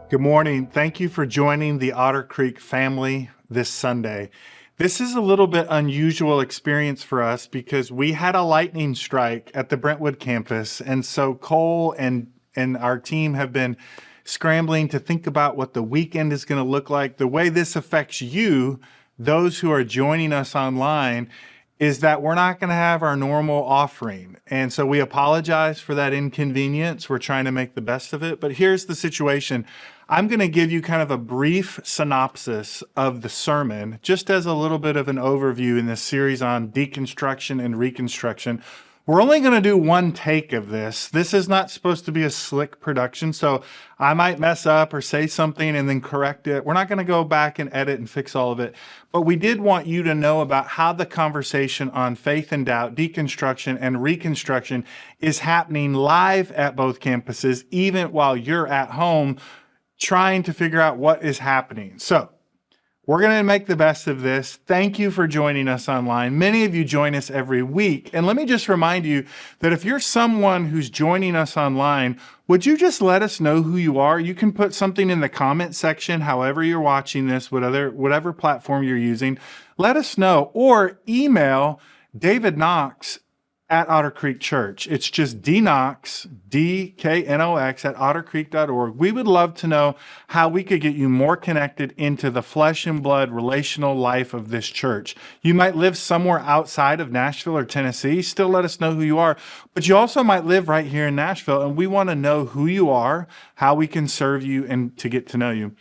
Good morning. Thank you for joining the Otter Creek family this Sunday. This is a little bit unusual experience for us because we had a lightning strike at the Brentwood campus. And so Cole and our team have been scrambling to think about what the weekend is going to look like. The way this affects you, those who are joining us online, is that we're not going to have our normal offering. And so we apologize for that inconvenience. We're trying to make the best of it. But here's the situation. I'm going to give you kind of a brief synopsis of the sermon, just as a little bit of an overview in this series on deconstruction and reconstruction. We're only going to do one take of this. This is not supposed to be a slick production, so I might mess up or say something and then correct it. We're not going to go back and edit and fix all of it, but we did want you to know about how the conversation on faith and doubt, deconstruction and reconstruction is happening live at both campuses, even while you're at home trying to figure out what is happening. So we're going to make the best of this. Thank you for joining us online. Many of you join us every week. And let me just remind you that if you're someone who's joining us online, would you just let us know who you are? You can put something in the comment section, however you're watching this, whatever platform you're using. Let us know, or email David Knox at Otter Creek Church. It's just DKNOX, D-K-N-O-X at ottercreek.org. We would love to know how we could get you more connected into the flesh and blood relational life of this church. You might live somewhere outside of Nashville or Tennessee. Still let us know who you are. But you also might live right here in Nashville, and we want to know who you are, how we can serve you, and to get to know you.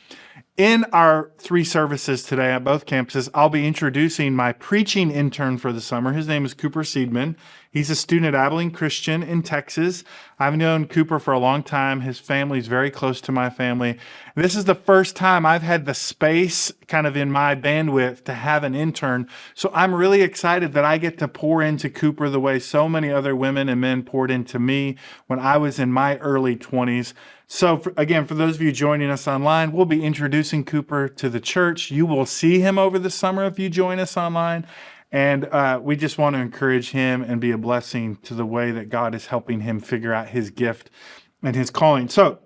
In our 3 services today at both campuses, I'll be introducing my preaching intern for the summer. His name is Cooper Seidman. He's a student at Abilene Christian in Texas. I've known Cooper for a long time. His family is very close to my family. This is the first time I've had the space kind of in my bandwidth to have an intern. So I'm really excited that I get to pour into Cooper the way so many other women and men poured into me when I was in my early 20s. So again, for those of you joining us online, we'll be introducing Cooper to the church. You will see him over the summer if you join us online. And we just want to encourage him and be a blessing to the way that God is helping him figure out his gift and his calling. So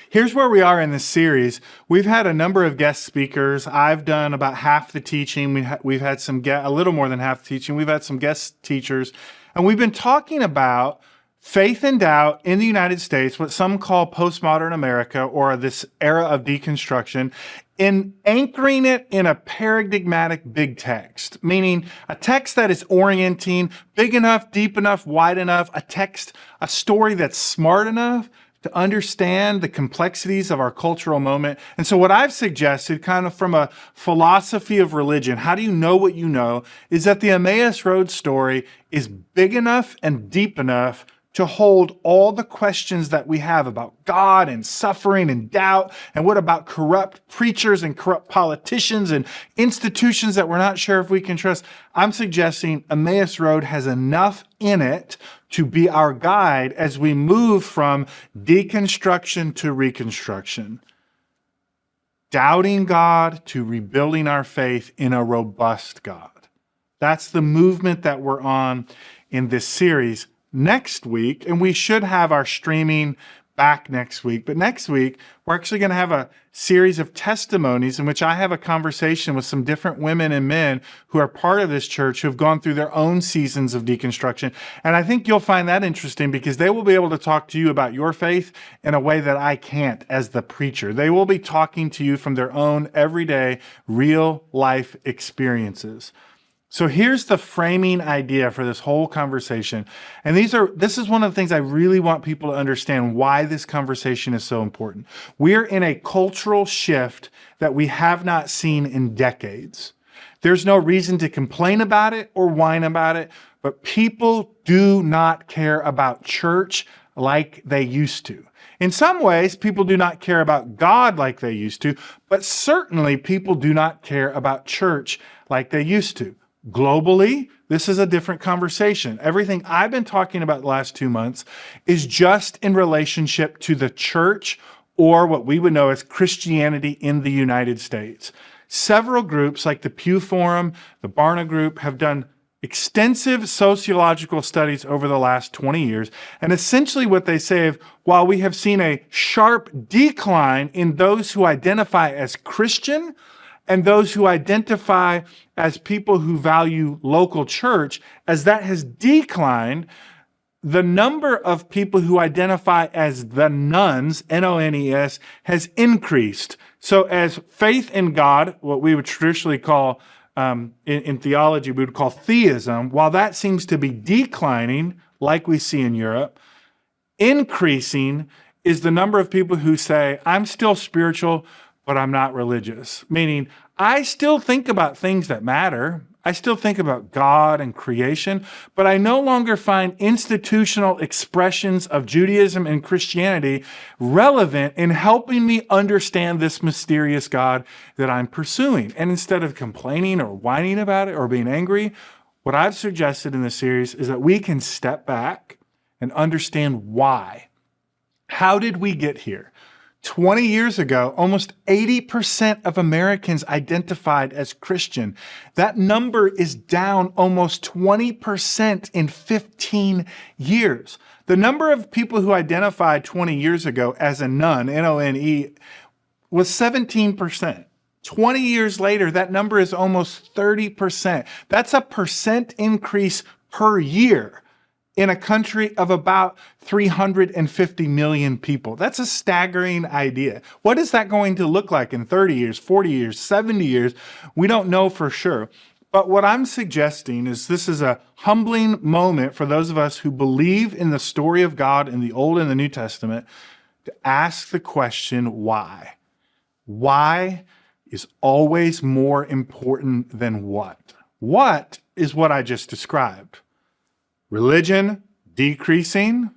here's where we are in this series. We've had a number of guest speakers. I've done about half the teaching. We've had a little more than half the teaching. We've had some guest teachers. And we've been talking about faith and doubt in the United States, what some call postmodern America, or this era of deconstruction, in anchoring it in a paradigmatic big text, meaning a text that is orienting, big enough, deep enough, wide enough, a story that's smart enough to understand the complexities of our cultural moment. And so what I've suggested, kind of from a philosophy of religion, how do you know what you know, is that the Emmaus Road story is big enough and deep enough to hold all the questions that we have about God and suffering and doubt, and what about corrupt preachers and corrupt politicians and institutions that we're not sure if we can trust. I'm suggesting Emmaus Road has enough in it to be our guide as we move from deconstruction to reconstruction, doubting God to rebuilding our faith in a robust God. That's the movement that we're on in this series. Next week, and we should have our streaming back next week, but next week, we're actually going to have a series of testimonies in which I have a conversation with some different women and men who are part of this church who have gone through their own seasons of deconstruction. And I think you'll find that interesting because they will be able to talk to you about your faith in a way that I can't as the preacher. They will be talking to you from their own everyday, real life experiences. So here's the framing idea for this whole conversation. And this is one of the things I really want people to understand why this conversation is so important. We're in a cultural shift that we have not seen in decades. There's no reason to complain about it or whine about it, but people do not care about church like they used to. In some ways, people do not care about God like they used to, but certainly people do not care about church like they used to. Globally, this is a different conversation. Everything I've been talking about the last 2 months is just in relationship to the church, or what we would know as Christianity in the United States. Several groups like the Pew Forum, the Barna Group, have done extensive sociological studies over the last 20 years. And essentially what they say is, while we have seen a sharp decline in those who identify as Christian and those who identify as people who value local church, as that has declined, the number of people who identify as the nones, N-O-N-E-S, has increased. So as faith in God, what we would traditionally call, in theology, we would call theism, while that seems to be declining, like we see in Europe, increasing is the number of people who say, I'm still spiritual, but I'm not religious. Meaning, I still think about things that matter. I still think about God and creation, but I no longer find institutional expressions of Judaism and Christianity relevant in helping me understand this mysterious God that I'm pursuing. And instead of complaining or whining about it or being angry, what I've suggested in this series is that we can step back and understand why. How did we get here? 20 years ago, almost 80% of Americans identified as Christian. That number is down almost 20% in 15 years. The number of people who identified 20 years ago as a none, N-O-N-E, was 17%. 20 years later, that number is almost 30%. That's a percent increase per year in a country of about 350 million people. That's a staggering idea. What is that going to look like in 30 years, 40 years, 70 years? We don't know for sure. But what I'm suggesting is this is a humbling moment for those of us who believe in the story of God in the Old and the New Testament to ask the question, why? Why is always more important than what? What is what I just described? Religion decreasing,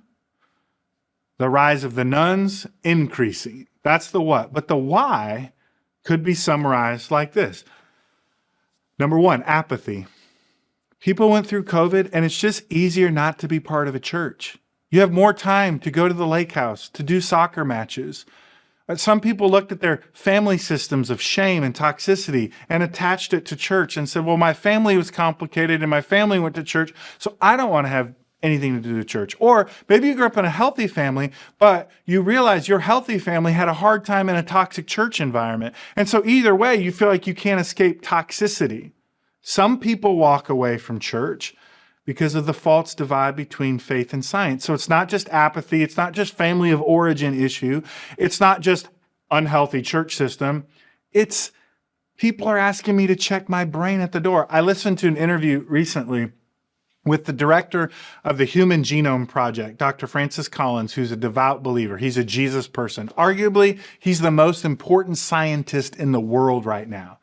the rise of the nones increasing. That's the what. But the why could be summarized like this. Number one, apathy. People went through COVID and it's just easier not to be part of a church. You have more time to go to the lake house, to do soccer matches. Some people looked at their family systems of shame and toxicity and attached it to church and said, well, my family was complicated and my family went to church, so I don't want to have anything to do with church. Or maybe you grew up in a healthy family, but you realize your healthy family had a hard time in a toxic church environment. And so either way, you feel like you can't escape toxicity. Some people walk away from church because of the false divide between faith and science. So it's not just apathy. It's not just family of origin issue. It's not just unhealthy church system. It's people are asking me to check my brain at the door. I listened to an interview recently with the director of the Human Genome Project, Dr. Francis Collins, who's a devout believer. He's a Jesus person. Arguably, he's the most important scientist in the world right now.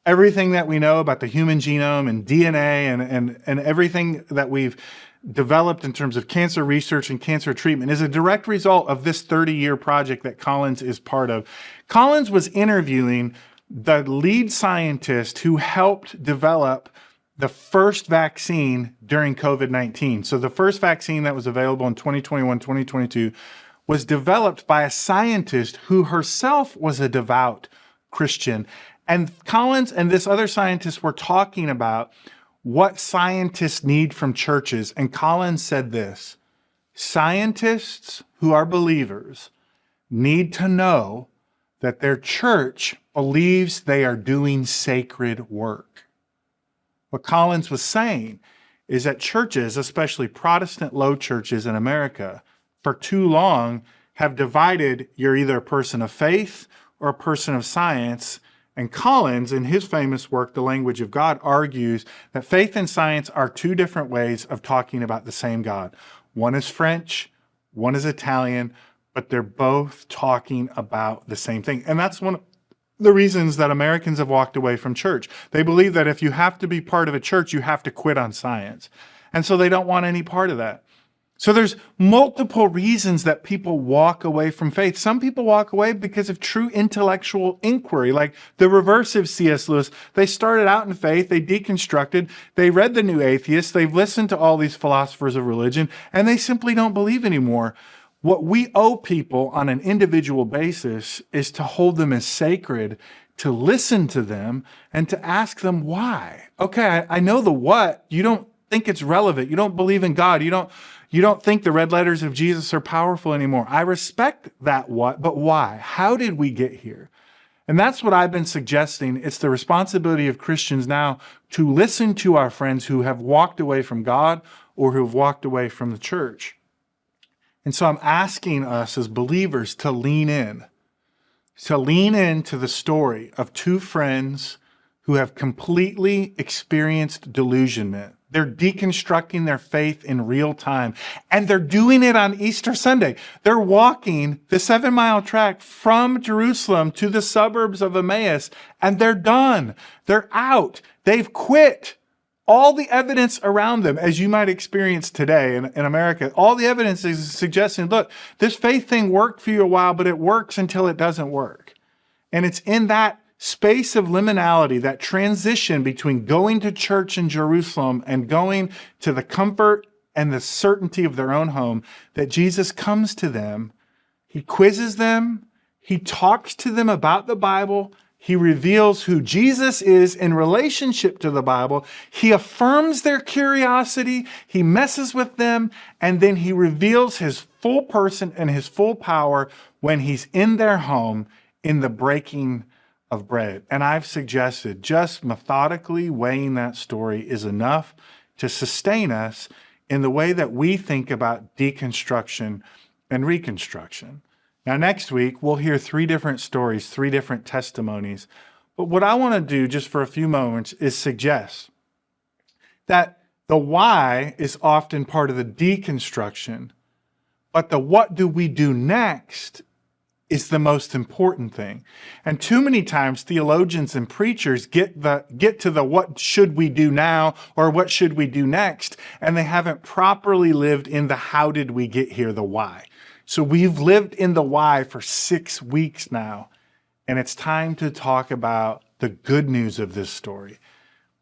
Everything that we know about the human genome and DNA and everything that we've developed in terms of cancer research and cancer treatment is a direct result of this 30-year project that Collins is part of. Collins was interviewing the lead scientist who helped develop the first vaccine during COVID-19. So the first vaccine that was available in 2021, 2022 was developed by a scientist who herself was a devout Christian. And Collins and this other scientist were talking about what scientists need from churches. And Collins said this: scientists who are believers need to know that their church believes they are doing sacred work. What Collins was saying is that churches, especially Protestant low churches in America, for too long have divided you're either a person of faith or a person of science. And Collins, in his famous work, The Language of God, argues that faith and science are two different ways of talking about the same God. One is French, one is Italian, but they're both talking about the same thing. And that's one of the reasons that Americans have walked away from church. They believe that if you have to be part of a church, you have to quit on science. And so they don't want any part of that. So there's multiple reasons that people walk away from faith. Some people walk away because of true intellectual inquiry, like the reverse of C.S. Lewis. They started out in faith, they deconstructed, they read the New Atheists, they've listened to all these philosophers of religion, and they simply don't believe anymore. What we owe people on an individual basis is to hold them as sacred, to listen to them, and to ask them why. Okay, I know the what. You don't think it's relevant. You don't believe in God. You don't think the red letters of Jesus are powerful anymore. I respect that, but why? How did we get here? And that's what I've been suggesting. It's the responsibility of Christians now to listen to our friends who have walked away from God or who have walked away from the church. And so I'm asking us as believers to lean into the story of two friends who have completely experienced delusionment. They're deconstructing their faith in real time, and they're doing it on Easter Sunday. They're walking the 7-mile track from Jerusalem to the suburbs of Emmaus, and they're done. They're out. They've quit. All the evidence around them, as you might experience today in America, all the evidence is suggesting, look, this faith thing worked for you a while, but it works until it doesn't work. And it's in that space of liminality, that transition between going to church in Jerusalem and going to the comfort and the certainty of their own home, that Jesus comes to them. He quizzes them. He talks to them about the Bible. He reveals who Jesus is in relationship to the Bible. He affirms their curiosity. He messes with them. And then he reveals his full person and his full power when he's in their home in the breaking of bread. And I've suggested just methodically weighing that story is enough to sustain us in the way that we think about deconstruction and reconstruction. Now, next week, we'll hear 3 different stories, 3 different testimonies. But what I want to do just for a few moments is suggest that the why is often part of the deconstruction, but the what do we do next is the most important thing. And too many times theologians and preachers get to the what should we do now or what should we do next, and they haven't properly lived in the how did we get here, the why. So we've lived in the why for 6 weeks now, and it's time to talk about the good news of this story.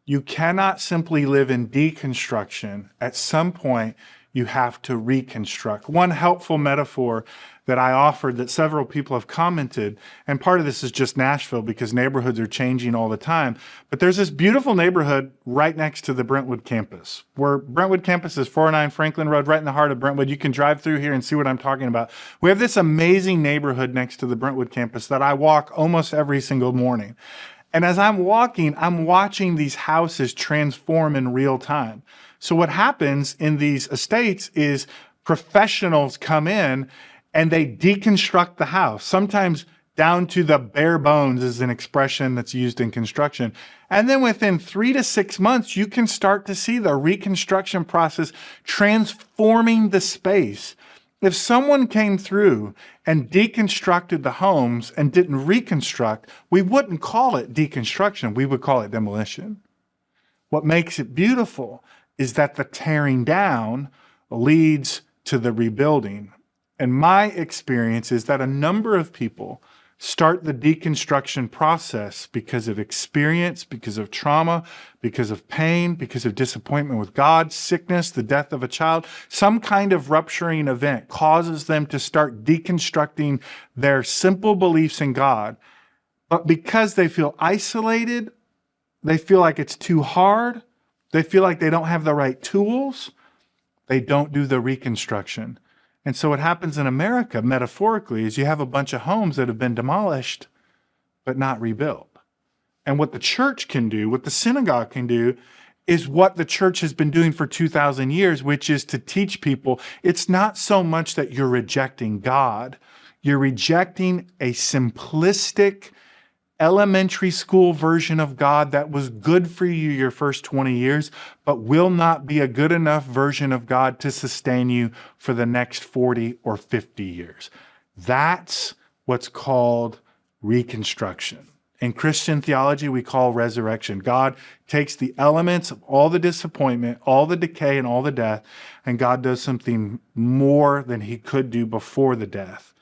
You cannot simply live in deconstruction. At some point, you have to reconstruct. One helpful metaphor that I offered that several people have commented, and part of this is just Nashville because neighborhoods are changing all the time, but there's this beautiful neighborhood right next to the Brentwood campus, where Brentwood campus is 409 Franklin Road, right in the heart of Brentwood. You can drive through here and see what I'm talking about. We have this amazing neighborhood next to the Brentwood campus that I walk almost every single morning. And as I'm walking, I'm watching these houses transform in real time. So what happens in these estates is professionals come in and they deconstruct the house, sometimes down to the bare bones is an expression that's used in construction. And then within 3 to 6 months, you can start to see the reconstruction process transforming the space. If someone came through and deconstructed the homes and didn't reconstruct, we wouldn't call it deconstruction. We would call it demolition. What makes it beautiful is that the tearing down leads to the rebuilding. And my experience is that a number of people start the deconstruction process because of experience, because of trauma, because of pain, because of disappointment with God, sickness, the death of a child. Some kind of rupturing event causes them to start deconstructing their simple beliefs in God. But because they feel isolated, they feel like it's too hard, they feel like they don't have the right tools, they don't do the reconstruction. And so what happens in America, metaphorically, is you have a bunch of homes that have been demolished, but not rebuilt. And what the church can do, what the synagogue can do, is what the church has been doing for 2,000 years, which is to teach people it's not so much that you're rejecting God, you're rejecting a simplistic, elementary school version of God that was good for you your first 20 years, but will not be a good enough version of God to sustain you for the next 40 or 50 years. That's what's called reconstruction. In Christian theology, we call resurrection. God takes the elements of all the disappointment, all the decay, and all the death, and God does something more than he could do before the death.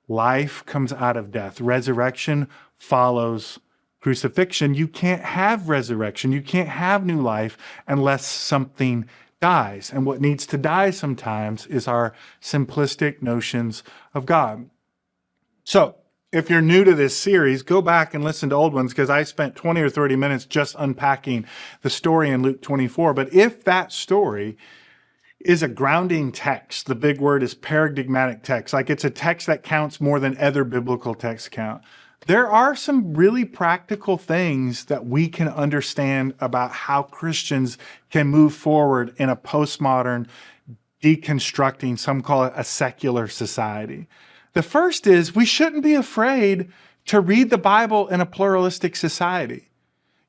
Life comes out of death. Resurrection follows crucifixion. You can't have resurrection. You can't have new life unless something dies. And what needs to die sometimes is our simplistic notions of God. So If you're new to this series, go back and listen to old ones because I spent 20 or 30 minutes just unpacking the story in Luke 24. But if that story is a grounding text, the big word is paradigmatic text, like it's a text that counts more than other biblical texts count, there are some really practical things that we can understand about how Christians can move forward in a postmodern, deconstructing, some call it a secular society. The first is we shouldn't be afraid to read the Bible in a pluralistic society.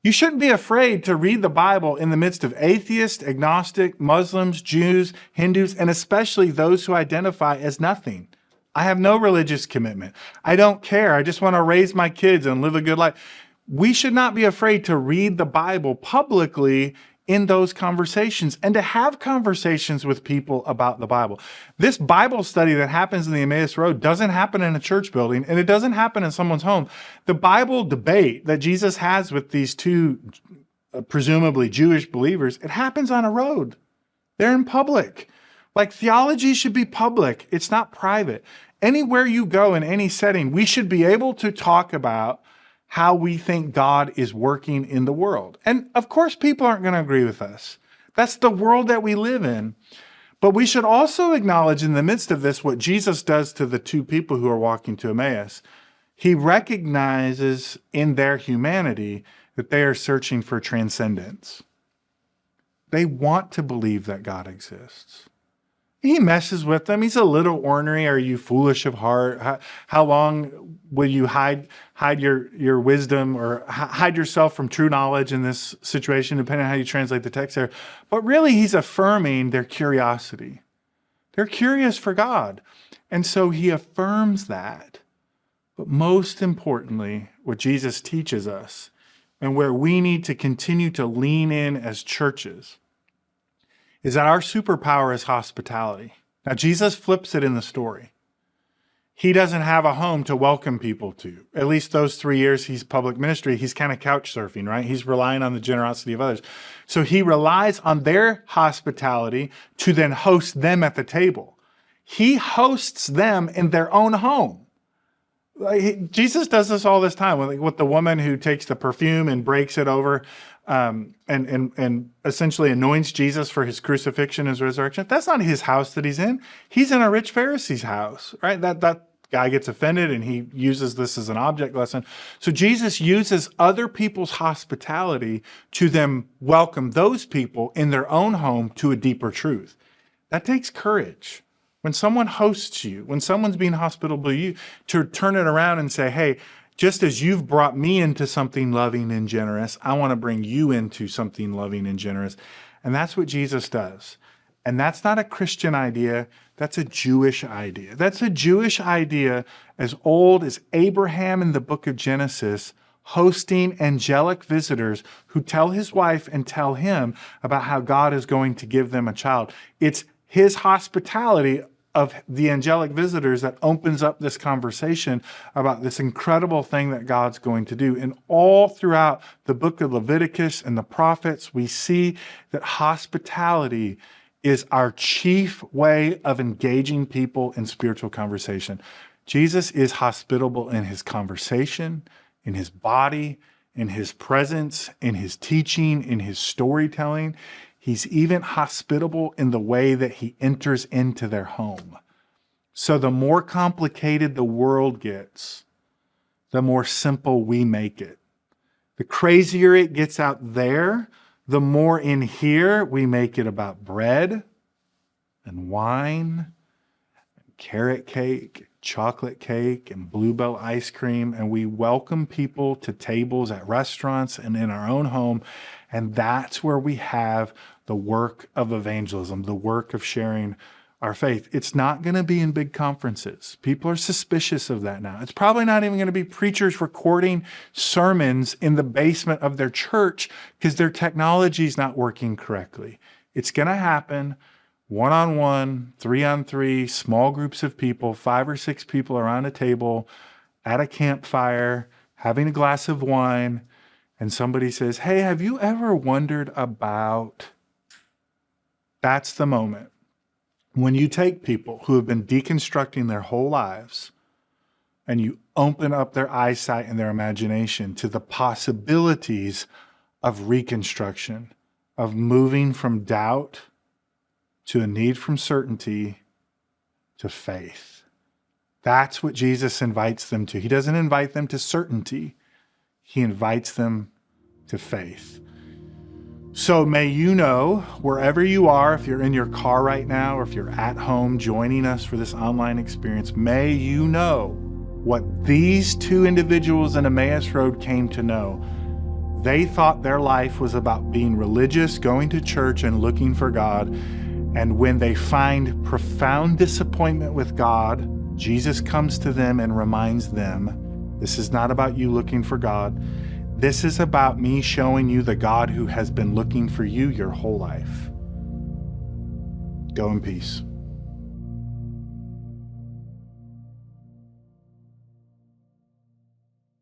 You shouldn't be afraid to read the Bible in the midst of atheists, agnostic, Muslims, Jews, Hindus, and especially those who identify as nothing. I have no religious commitment. I don't care. I just want to raise my kids and live a good life. We should not be afraid to read the Bible publicly in those conversations and to have conversations with people about the Bible. This Bible study that happens in the Emmaus Road doesn't happen in a church building, and it doesn't happen in someone's home. The Bible debate that Jesus has with these two presumably Jewish believers, it happens on a road. They're in public. Like, theology should be public. It's not private. Anywhere you go in any setting, we should be able to talk about how we think God is working in the world. And of course, people aren't going to agree with us. That's the world that we live in. But we should also acknowledge in the midst of this what Jesus does to the two people who are walking to Emmaus. He recognizes in their humanity that they are searching for transcendence. They want to believe that God exists. He messes with them. He's a little ornery. Are you foolish of heart? How long will you hide your wisdom or hide yourself from true knowledge in this situation, depending on how you translate the text there? But really, he's affirming their curiosity. They're curious for God. And so he affirms that. But most importantly, what Jesus teaches us and where we need to continue to lean in as churches is that our superpower is hospitality. Now, Jesus flips it in the story. He doesn't have a home to welcome people to. At least those 3 years he's public ministry, he's kind of couch surfing, right? He's relying on the generosity of others. So he relies on their hospitality to then host them at the table. He hosts them in their own home. Jesus does this all this time with the woman who takes the perfume and breaks it over and essentially anoints Jesus for his crucifixion, his resurrection. That's not his house that he's in. He's in a rich Pharisee's house, right? That guy gets offended and he uses this as an object lesson. So Jesus uses other people's hospitality to then welcome those people in their own home to a deeper truth. That takes courage. When someone hosts you, when someone's being hospitable to you, to turn it around and say, hey, just as you've brought me into something loving and generous, I want to bring you into something loving and generous. And that's what Jesus does. And that's not a Christian idea. That's a Jewish idea. That's a Jewish idea as old as Abraham in the book of Genesis, hosting angelic visitors who tell his wife and tell him about how God is going to give them a child. It's his hospitality of the angelic visitors that opens up this conversation about this incredible thing that God's going to do. And all throughout the book of Leviticus and the prophets, we see that hospitality is our chief way of engaging people in spiritual conversation. Jesus is hospitable in his conversation, in his body, in his presence, in his teaching, in his storytelling. He's even hospitable in the way that he enters into their home. So the more complicated the world gets, the more simple we make it. The crazier it gets out there, the more in here we make it about bread and wine, and carrot cake, chocolate cake, and bluebell ice cream. And we welcome people to tables at restaurants and in our own home. And that's where we have the work of evangelism, the work of sharing our faith. It's not going to be in big conferences. People are suspicious of that now. It's probably not even going to be preachers recording sermons in the basement of their church because their technology is not working correctly. It's going to happen one-on-one, 3-on-3, small groups of people, 5 or 6 people around a table at a campfire, having a glass of wine, and somebody says, hey, have you ever wondered about... That's the moment when you take people who have been deconstructing their whole lives, and you open up their eyesight and their imagination to the possibilities of reconstruction, of moving from doubt to a need from certainty to faith. That's what Jesus invites them to. He doesn't invite them to certainty. He invites them to faith. So may you know, wherever you are, if you're in your car right now, or if you're at home joining us for this online experience, may you know what these two individuals in Emmaus Road came to know. They thought their life was about being religious, going to church, and looking for God. And when they find profound disappointment with God, Jesus comes to them and reminds them, this is not about you looking for God. This is about me showing you the God who has been looking for you your whole life. Go in peace.